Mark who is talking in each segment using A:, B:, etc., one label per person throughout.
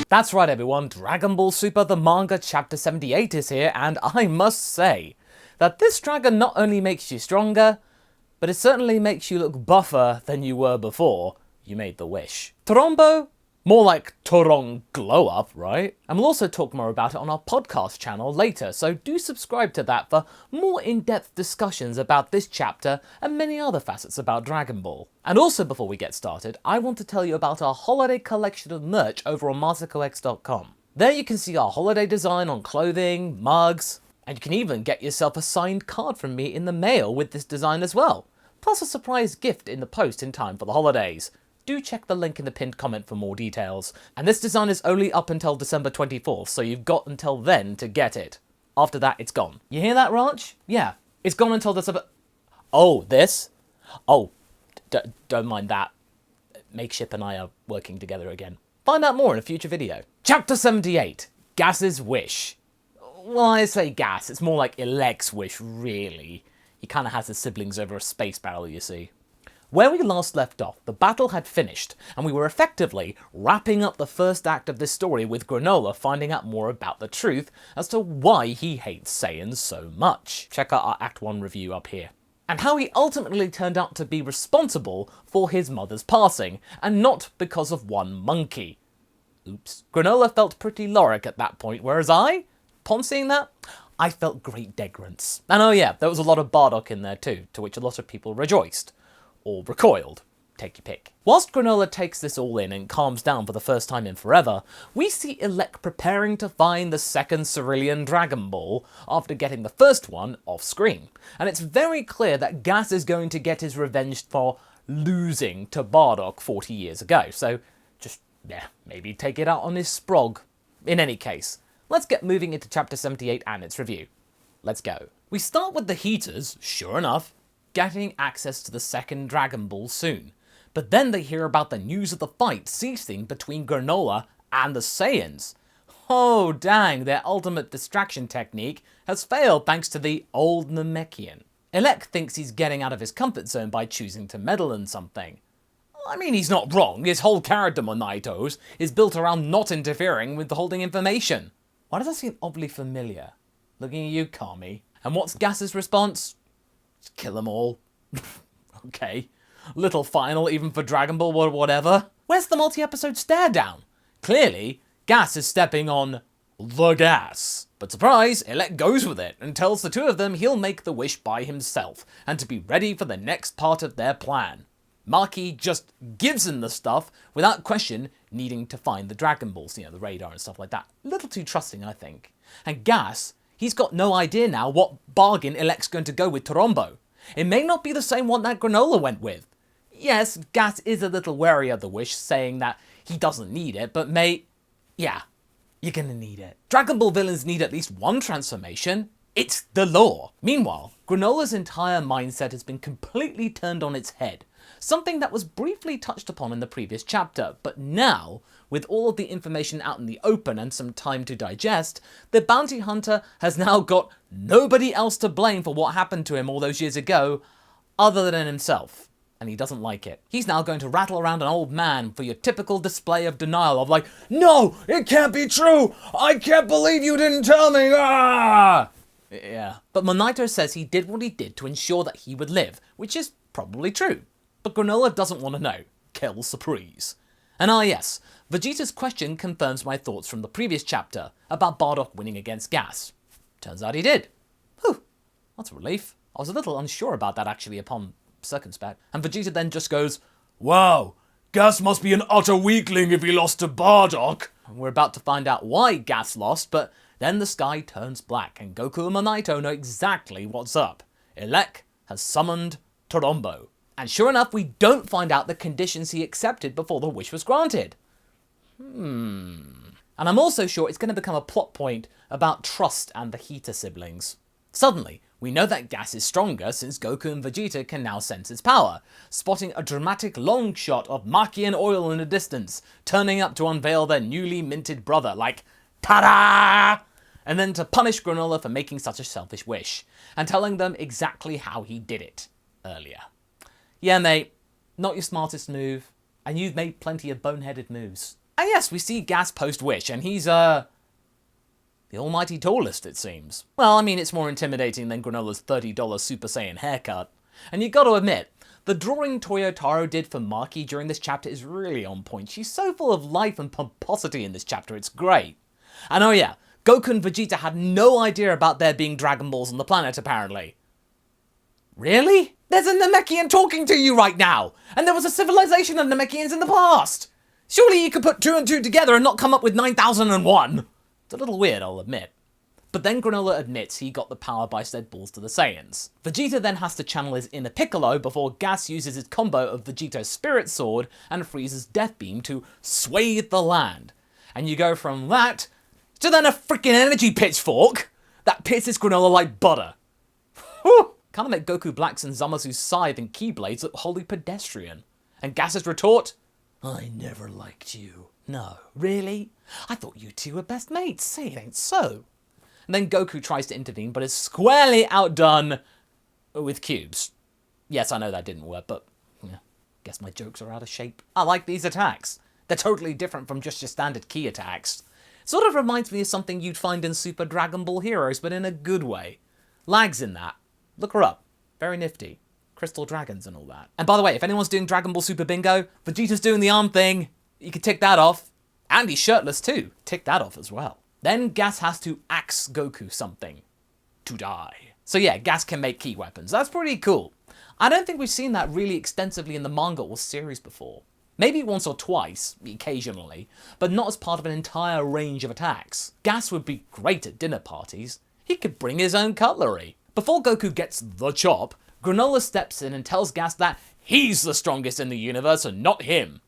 A: That's right everyone, Dragon Ball Super the Manga Chapter 78 is here, and I must say that this dragon not only makes you stronger, but it certainly makes you look buffer than you were before you made the wish. Trombo? More like Torong Glow Up, right? And we'll also talk more about it on our podcast channel later, so do subscribe to that for more in-depth discussions about this chapter and many other facets about Dragon Ball. And also before we get started, I want to tell you about our holiday collection of merch over on MasakoX.com. There you can see our holiday design on clothing, mugs, and you can even get yourself a signed card from me in the mail with this design as well, plus a surprise gift in the post in time for the holidays. Do check the link in the pinned comment for more details. And this design is only up until December 24th, so you've got until then to get it. After that, it's gone. You hear that, Ranch? Yeah, it's gone until December... Oh, this? Oh, don't mind that. Makeship and I are working together again. Find out more in a future video. Chapter 78, Gas's Wish. Well, I say Gas, it's more like Elec's wish, really. He kind of has his siblings over a space barrel, you see. Where we last left off, the battle had finished, and we were effectively wrapping up the first act of this story with Granolah finding out more about the truth as to why he hates Saiyans so much. Check out our Act 1 review up here. And how he ultimately turned out to be responsible for his mother's passing, and not because of one monkey. Oops. Granolah felt pretty Loric at that point, whereas upon seeing that, I felt great degrance. And oh yeah, there was a lot of Bardock in there too, to which a lot of people rejoiced. Or recoiled. Take your pick. Whilst Granolah takes this all in and calms down for the first time in forever, we see Elec preparing to find the second Cerellian Dragon Ball after getting the first one off screen. And it's very clear that Gas is going to get his revenge for losing to Bardock 40 years ago, so just, maybe take it out on his sprog. In any case, let's get moving into Chapter 78 and its review. Let's go. We start with the Heeters, sure enough, getting access to the second Dragon Ball soon. But then they hear about the news of the fight ceasing between Granolah and the Saiyans. Oh dang, their ultimate distraction technique has failed thanks to the old Namekian. Elec thinks he's getting out of his comfort zone by choosing to meddle in something. I mean, he's not wrong, his whole character Monito's is built around not interfering with holding information. Why does that seem oddly familiar? Looking at you, Kami. And what's Gas's response? Just kill them all. Okay. Little final even for Dragon Ball or whatever. Where's the multi-episode stare down? Clearly, Gas is stepping on the gas. But surprise, Elec goes with it and tells the two of them he'll make the wish by himself and to be ready for the next part of their plan. Maki just gives him the stuff without question, needing to find the Dragon Balls, the radar and stuff like that. A little too trusting, I think. And Gas, he's got no idea now what bargain Elec's going to go with Trombo. It may not be the same one that Granolah went with. Yes, Gas is a little wary of the wish, saying that he doesn't need it, but yeah, you're gonna need it. Dragon Ball villains need at least one transformation. It's the law. Meanwhile, Granolah's entire mindset has been completely turned on its head. Something that was briefly touched upon in the previous chapter, but now, with all of the information out in the open and some time to digest, the bounty hunter has now got nobody else to blame for what happened to him all those years ago, other than himself. And he doesn't like it. He's now going to rattle around an old man for your typical display of denial of like, no, it can't be true! I can't believe you didn't tell me! Ah! Yeah. But Monito says he did what he did to ensure that he would live, which is probably true. But Granolah doesn't want to know. Quelle surprise. And yes, Vegeta's question confirms my thoughts from the previous chapter about Bardock winning against Gas. Turns out he did. Whew, that's a relief. I was a little unsure about that actually upon circumspect. And Vegeta then just goes, wow, Gas must be an utter weakling if he lost to Bardock. And we're about to find out why Gas lost, but then the sky turns black and Goku and Monito know exactly what's up. Elec has summoned Trombo. And sure enough, we don't find out the conditions he accepted before the wish was granted. And I'm also sure it's going to become a plot point about trust and the Heeter siblings. Suddenly, we know that Gas is stronger since Goku and Vegeta can now sense its power, spotting a dramatic long shot of Maki and Oil in the distance, turning up to unveil their newly minted brother, like, ta-da! And then to punish Granolah for making such a selfish wish, and telling them exactly how he did it earlier. Yeah, mate, not your smartest move, and you've made plenty of boneheaded moves. And yes, we see Gas post-Wish, and he's, the almighty tallest, it seems. Well, I mean, it's more intimidating than Granola's $30 Super Saiyan haircut. And you gotta admit, the drawing Toyotaro did for Maki during this chapter is really on point. She's so full of life and pomposity in this chapter, it's great. And oh yeah, Goku and Vegeta had no idea about there being Dragon Balls on the planet, apparently. Really? There's a Namekian talking to you right now! And there was a civilization of Namekians in the past! Surely you could put 2 and 2 together and not come up with 9001! It's a little weird, I'll admit. But then Granolah admits he got the power by said balls to the Saiyans. Vegeta then has to channel his inner Piccolo before Gas uses his combo of Vegeto's Spirit Sword and Frieza's Death Beam to swathe the land. And you go from that to then a freaking energy pitchfork that pierces Granolah like butter. Whew! Kinda make Goku Black's and Zamasu's scythe and Keyblades look wholly pedestrian. And Gas's retort? I never liked you. No, really? I thought you two were best mates. Say it ain't so. And then Goku tries to intervene, but is squarely outdone with cubes. Yes, I know that didn't work, but yeah, guess my jokes are out of shape. I like these attacks. They're totally different from just your standard ki attacks. Sort of reminds me of something you'd find in Super Dragon Ball Heroes, but in a good way. Lag's in that. Look her up. Very nifty. Crystal dragons and all that. And by the way, if anyone's doing Dragon Ball Super Bingo, Vegeta's doing the arm thing. You can tick that off. And he's shirtless too. Tick that off as well. Then Gas has to axe Goku something. To die. So yeah, Gas can make ki weapons. That's pretty cool. I don't think we've seen that really extensively in the manga or series before. Maybe once or twice, occasionally, but not as part of an entire range of attacks. Gas would be great at dinner parties. He could bring his own cutlery. Before Goku gets the chop, Granolah steps in and tells Gas that he's the strongest in the universe and not him.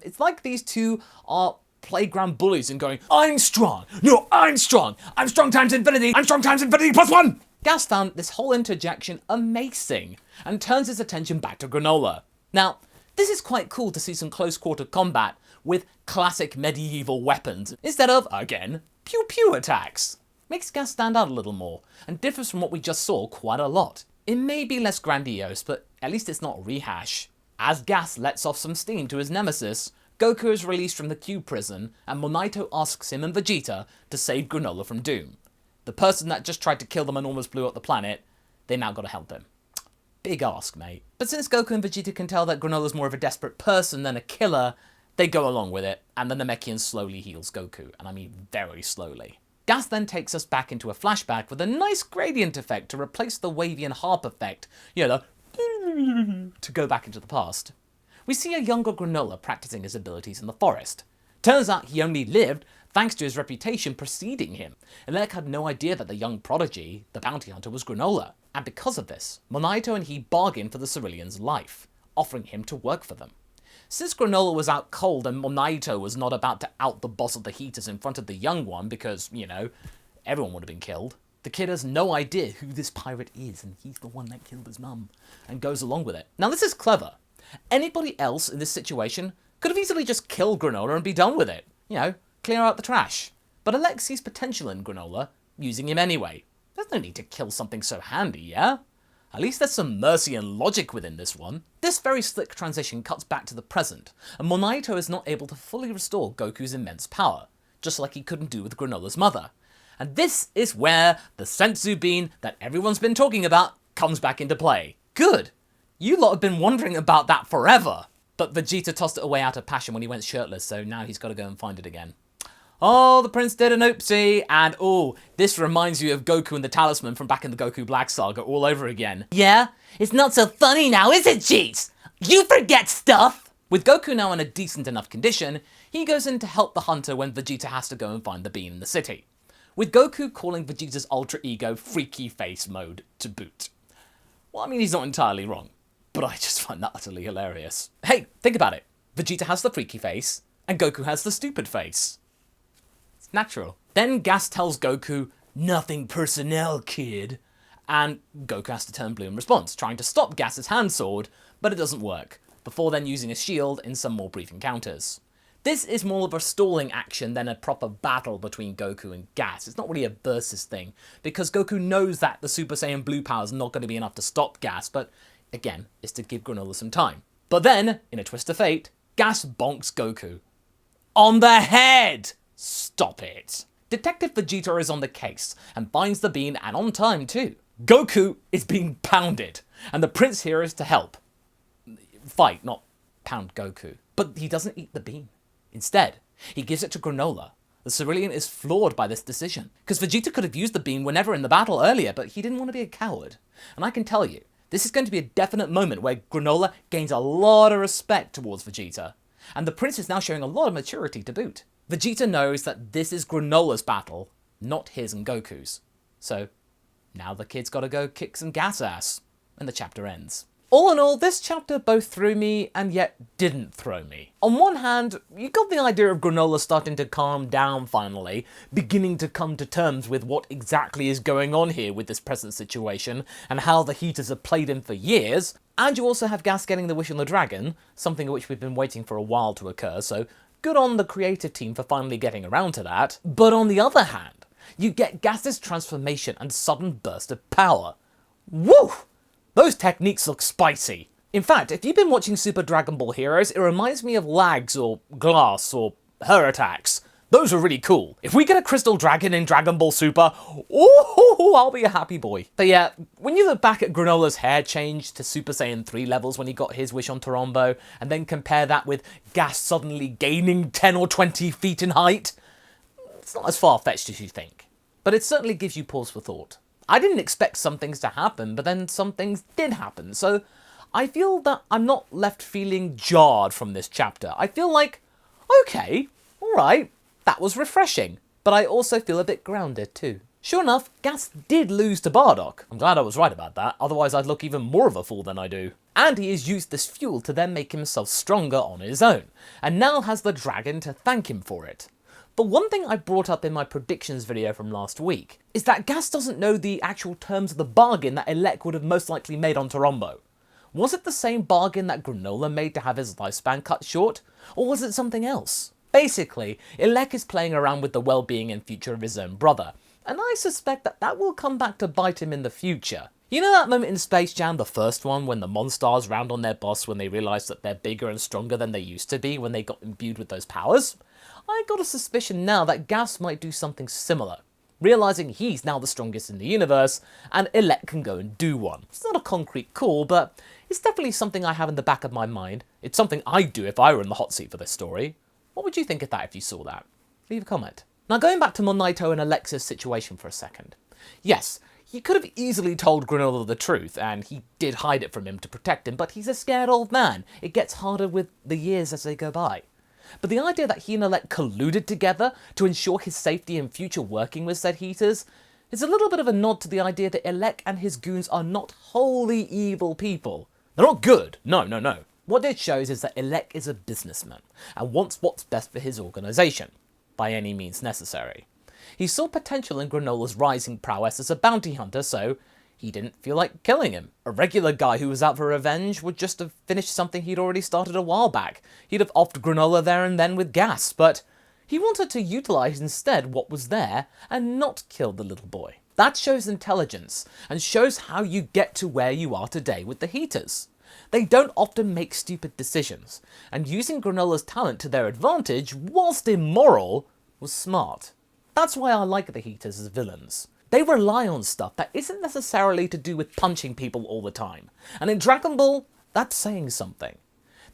A: It's like these two are playground bullies and going, I'm strong! No, I'm strong! I'm strong times infinity! I'm strong times infinity plus 1! Gas found this whole interjection amazing and turns his attention back to Granolah. Now, this is quite cool to see some close-quarter combat with classic medieval weapons instead of, again, pew-pew attacks. Makes Gas stand out a little more and differs from what we just saw quite a lot. It may be less grandiose, but at least it's not rehash. As Gas lets off some steam to his nemesis, Goku is released from the cube prison, and Monaito asks him and Vegeta to save Granolah from doom. The person that just tried to kill them and almost blew up the planet, they now gotta help him. Big ask, mate. But since Goku and Vegeta can tell that Granolah's more of a desperate person than a killer, they go along with it, and the Namekian slowly heals Goku, and I mean very slowly. Gas then takes us back into a flashback with a nice gradient effect to replace the wavy and harp effect, you know, to go back into the past. We see a younger Granolah practicing his abilities in the forest. Turns out he only lived thanks to his reputation preceding him. Elec had no idea that the young prodigy, the bounty hunter, was Granolah, and because of this, Monaito and he bargain for the Cerellian's life, offering him to work for them. Since Granolah was out cold and Monaito was not about to out the boss of the Heeters in front of the young one because, you know, everyone would have been killed, the kid has no idea who this pirate is and he's the one that killed his mum, and goes along with it. Now this is clever. Anybody else in this situation could have easily just killed Granolah and be done with it. You know, clear out the trash. But Elec sees potential in Granolah, using him anyway. There's no need to kill something so handy, yeah? At least there's some mercy and logic within this one. This very slick transition cuts back to the present, and Monaito is not able to fully restore Goku's immense power, just like he couldn't do with Granolah's mother. And this is where the senzu bean that everyone's been talking about comes back into play. Good! You lot have been wondering about that forever! But Vegeta tossed it away out of passion when he went shirtless, so now he's got to go and find it again. Oh, the prince did an oopsie, and oh, this reminds you of Goku and the talisman from back in the Goku Black saga all over again. Yeah? It's not so funny now, is it, Jeets? You forget stuff! With Goku now in a decent enough condition, he goes in to help the hunter when Vegeta has to go and find the bean in the city. With Goku calling Vegeta's alter ego Freaky Face Mode to boot. Well, I mean, he's not entirely wrong, but I just find that utterly hilarious. Hey, think about it. Vegeta has the freaky face, and Goku has the stupid face. It's natural. Then Gas tells Goku, nothing personnel, kid. And Goku has to turn blue in response, trying to stop Gas's hand sword, but it doesn't work, before then using a shield in some more brief encounters. This is more of a stalling action than a proper battle between Goku and Gas. It's not really a versus thing, because Goku knows that the Super Saiyan Blue power is not going to be enough to stop Gas, but again, it's to give Granolah some time. But then, in a twist of fate, Gas bonks Goku. On the head! Stop it. Detective Vegeta is on the case and finds the bean, and on time too. Goku is being pounded, and the prince here is to help. Fight, not pound Goku. But he doesn't eat the bean. Instead, he gives it to Granolah. The Cerellian is floored by this decision, because Vegeta could have used the bean whenever in the battle earlier, but he didn't want to be a coward. And I can tell you, this is going to be a definite moment where Granolah gains a lot of respect towards Vegeta, and the prince is now showing a lot of maturity to boot. Vegeta knows that this is Granolah's battle, not his and Goku's. So, now the kid's gotta go kick some gas ass, and the chapter ends. All in all, this chapter both threw me and yet didn't throw me. On one hand, you got the idea of Granolah starting to calm down finally, beginning to come to terms with what exactly is going on here with this present situation, and how the Heeters have played him for years, and you also have Gas getting the wish on the dragon, something which we've been waiting for a while to occur, so good on the creative team for finally getting around to that. But on the other hand, you get Gas's transformation and sudden burst of power. Woo! Those techniques look spicy. In fact, if you've been watching Super Dragon Ball Heroes, it reminds me of Lags or Glass or her attacks. Those are really cool. If we get a Crystal Dragon in Dragon Ball Super, ooh, I'll be a happy boy. But yeah, when you look back at Granolah's hair change to Super Saiyan 3 levels when he got his wish on Torombo, and then compare that with Gas suddenly gaining 10 or 20 feet in height, it's not as far-fetched as you think. But it certainly gives you pause for thought. I didn't expect some things to happen, but then some things did happen, so I feel that I'm not left feeling jarred from this chapter. I feel like, okay, alright, that was refreshing, but I also feel a bit grounded too. Sure enough, Gas did lose to Bardock. I'm glad I was right about that, otherwise I'd look even more of a fool than I do. And he has used this fuel to then make himself stronger on his own, and now has the dragon to thank him for it. But one thing I brought up in my predictions video from last week is that Gas doesn't know the actual terms of the bargain that Elec would have most likely made on Torombo. Was it the same bargain that Granolah made to have his lifespan cut short? Or was it something else? Basically, Elec is playing around with the well-being and future of his own brother, and I suspect that that will come back to bite him in the future. You know that moment in Space Jam, the first one, when the Monstars round on their boss when they realise that they're bigger and stronger than they used to be when they got imbued with those powers? I got a suspicion now that Gas might do something similar, realising he's now the strongest in the universe, and Elec can go and do one. It's not a concrete call, but it's definitely something I have in the back of my mind. It's something I'd do if I were in the hot seat for this story. What would you think of that if you saw that? Leave a comment. Now going back to Monaito and Alexa's situation for a second. Yes, he could have easily told Granolah the truth, and he did hide it from him to protect him, but he's a scared old man. It gets harder with the years as they go by. But the idea that he and Elec colluded together to ensure his safety in future working with said Heeters is a little bit of a nod to the idea that Elec and his goons are not wholly evil people. They're not good, no. What it shows is that Elec is a businessman and wants what's best for his organisation, by any means necessary. He saw potential in Granolah's rising prowess as a bounty hunter, so he didn't feel like killing him. A regular guy who was out for revenge would just have finished something he'd already started a while back. He'd have offed Granolah there and then with Gas, but he wanted to utilise instead what was there and not kill the little boy. That shows intelligence, and shows how you get to where you are today with the Heeters. They don't often make stupid decisions, and using Granolah's talent to their advantage, whilst immoral, was smart. That's why I like the Heeters as villains. They rely on stuff that isn't necessarily to do with punching people all the time, and in Dragon Ball, that's saying something.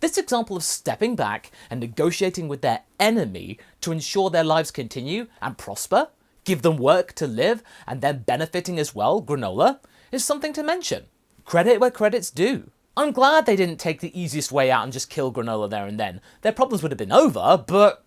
A: This example of stepping back and negotiating with their enemy to ensure their lives continue and prosper, give them work to live, and then benefiting as well, Granolah, is something to mention. Credit where credit's due. I'm glad they didn't take the easiest way out and just kill Granolah there and then. Their problems would have been over, but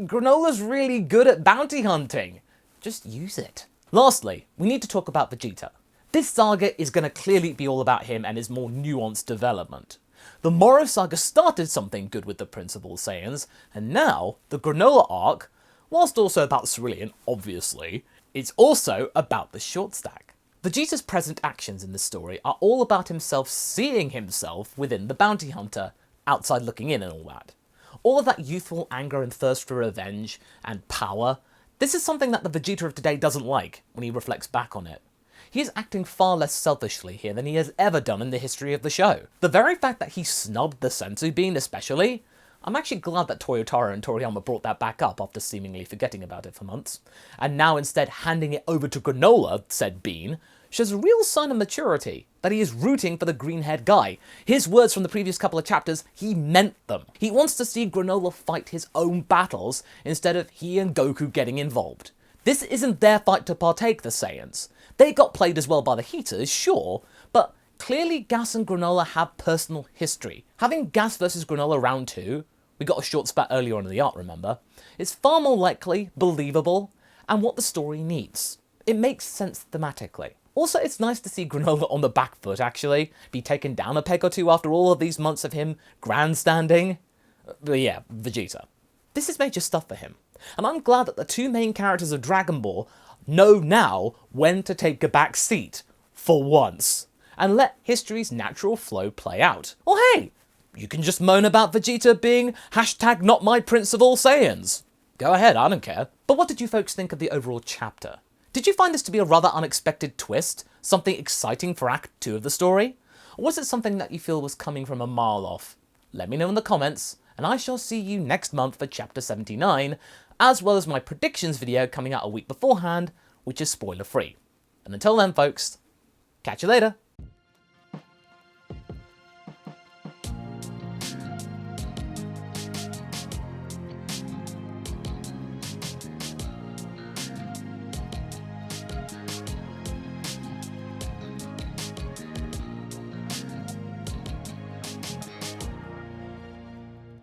A: Granolah's really good at bounty hunting. Just use it. Lastly, we need to talk about Vegeta. This saga is going to clearly be all about him and his more nuanced development. The Moro saga started something good with the Prince of All Saiyans, and now the Granolah arc, whilst also about Cerellian, obviously, it's also about the short stack. Vegeta's present actions in this story are all about himself seeing himself within the bounty hunter, outside looking in and all that. All of that youthful anger and thirst for revenge and power, this is something that the Vegeta of today doesn't like when he reflects back on it. He is acting far less selfishly here than he has ever done in the history of the show. The very fact that he snubbed the senzu bean especially, I'm actually glad that Toyotaro and Toriyama brought that back up after seemingly forgetting about it for months, and now instead handing it over to Granolah, said Bean, shows a real sign of maturity, that he is rooting for the green-haired guy. His words from the previous couple of chapters, he meant them. He wants to see Granolah fight his own battles, instead of he and Goku getting involved. This isn't their fight to partake, the Saiyans. They got played as well by the Heeters, sure, but clearly Gas and Granolah have personal history. Having Gas versus Granolah round 2, we got a short spat earlier on in the arc, remember, is far more likely, believable, and what the story needs. It makes sense thematically. Also, it's nice to see Granolah on the back foot, actually, be taken down a peg or two after all of these months of him grandstanding. But yeah, Vegeta. This is major stuff for him, and I'm glad that the two main characters of Dragon Ball know now when to take a back seat, for once, and let history's natural flow play out. Or hey, you can just moan about Vegeta being hashtag not my prince of all Saiyans. Go ahead, I don't care. But what did you folks think of the overall chapter? Did you find this to be a rather unexpected twist? Something exciting for Act 2 of the story? Or was it something that you feel was coming from a mile off? Let me know in the comments, and I shall see you next month for Chapter 79, as well as my predictions video coming out a week beforehand, which is spoiler free. And until then folks, catch you later.